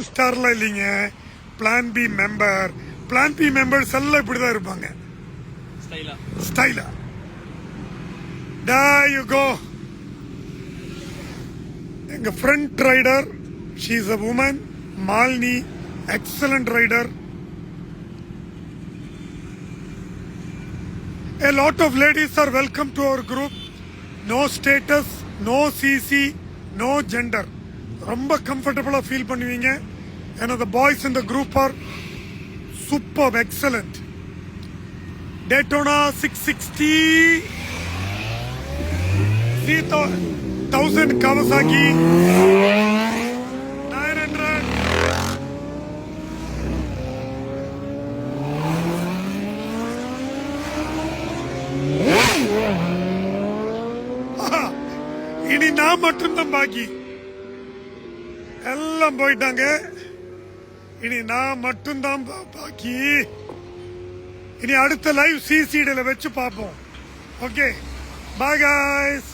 ஸ்டார்லாம் இல்லைங்க, plan B member. Plan B members எல்லாம் இப்படிதான் இருப்பாங்க, ஸ்டைலா. There you go. எங்க friend rider, she is a woman, Malini, excellent rider. A lot of ladies are welcome to our group. No status, no CC, no gender. ரொம்ப கம்ஃபர்டபுளா feel பண்ணுவீங்க. And the boys in the group are superb, excellent. Daytona 660, 3000 Kawasaki 900. இனி நான் மட்டும்தான் பாக்கி, எல்லாம் போயிட்டாங்க. இனி நான் மட்டும்தான் பாக்கி. இனி அடுத்த லைவ் சிசிடில வச்சு பார்ப்போம். Okay, by guys.